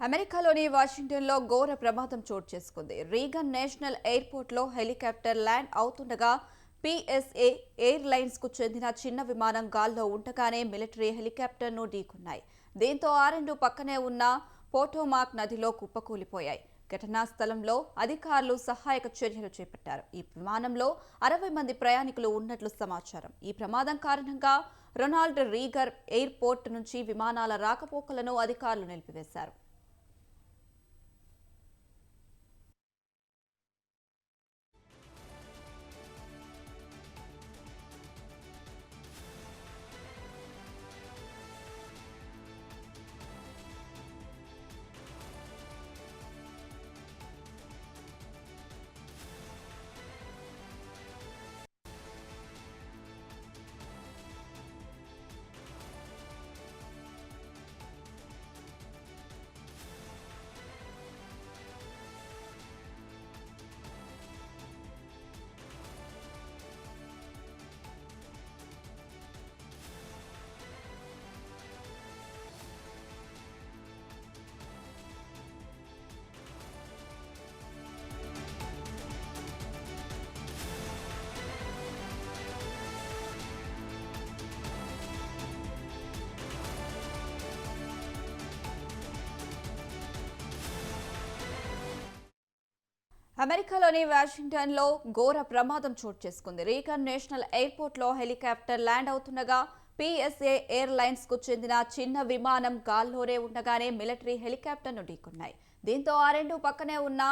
అమెరికాలోని వాషింగ్టన్లో ఘోర ప్రమాదం చోటు చేసుకుంది. రీగన్ నేషనల్ ఎయిర్పోర్ట్లో హెలికాప్టర్ ల్యాండ్ అవుతుండగా పీఎస్ఏ ఎయిర్ లైన్స్ కు చెందిన చిన్న విమానం గాల్లో ఉండగానే మిలిటరీ హెలికాప్టర్ను ఢీకొన్నాయి. దీంతో ఆ రెండు పక్కనే ఉన్న పోటోమాక్ నదిలో కుప్పకూలిపోయాయి. ఘటనా స్థలంలో అధికారులు సహాయక చర్యలు చేపట్టారు. ఈ విమానంలో 60 మంది ప్రయాణికులు ఉన్నట్లు సమాచారం. ఈ ప్రమాదం కారణంగా రొనాల్డ్ రీగన్ ఎయిర్పోర్ట్ నుంచి విమానాల రాకపోకలను అధికారులు నిలిపివేశారు. అమెరికాలోని వాషింగ్టన్లో ఘోర ప్రమాదం చోటు చేసుకుంది. రీగన్ నేషనల్ ఎయిర్పోర్ట్లో హెలికాప్టర్ ల్యాండ్ అవుతుండగా పీఎస్ఏ ఎయిర్ లైన్స్ కు చెందిన చిన్న విమానం గాల్లోనే ఉండగానే మిలిటరీ హెలికాప్టర్ను ఢీకొన్నాయి. దీంతో ఆ రెండు పక్కనే ఉన్న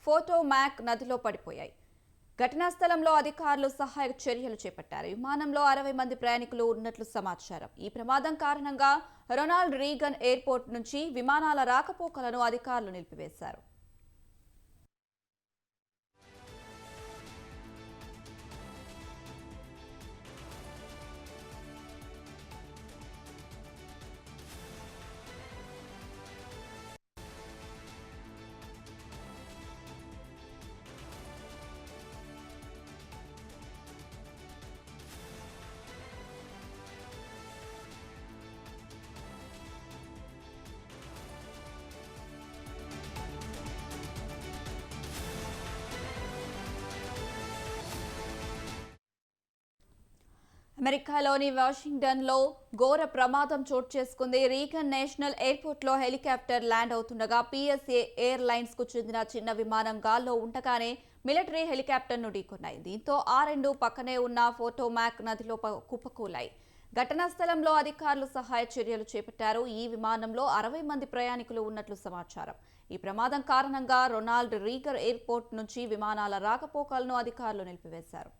పోటోమాక్ నదిలో పడిపోయాయి. ఘటనా స్థలంలో అధికారులు సహాయక చర్యలు చేపట్టారు. విమానంలో 60 మంది ప్రయాణికులు ఉన్నట్లు సమాచారం. ఈ ప్రమాదం కారణంగా రొనాల్డ్ రీగన్ ఎయిర్పోర్ట్ నుంచి విమానాల రాకపోకలను అధికారులు నిలిపివేశారు. అమెరికాలోని వాషింగ్టన్లో ఘోర ప్రమాదం చోటు చేసుకుంది. రీగన్ నేషనల్ ఎయిర్పోర్ట్లో హెలికాప్టర్ ల్యాండ్ అవుతుండగా పీఎస్ఏ ఎయిర్ లైన్స్ కు చెందిన చిన్న విమానం గాల్లో ఉండగానే మిలిటరీ హెలికాప్టర్ను ఢీకొన్నాయి. దీంతో ఆ రెండు పక్కనే ఉన్న పోటోమాక్ నదిలో కుప్పకూలాయి. ఘటనా స్థలంలో అధికారులు సహాయ చర్యలు చేపట్టారు. ఈ విమానంలో 60 మంది ప్రయాణికులు ఉన్నట్లు సమాచారం. ఈ ప్రమాదం కారణంగా రొనాల్డ్ రీగన్ ఎయిర్పోర్ట్ నుంచి విమానాల రాకపోకలను అధికారులు నిలిపివేశారు.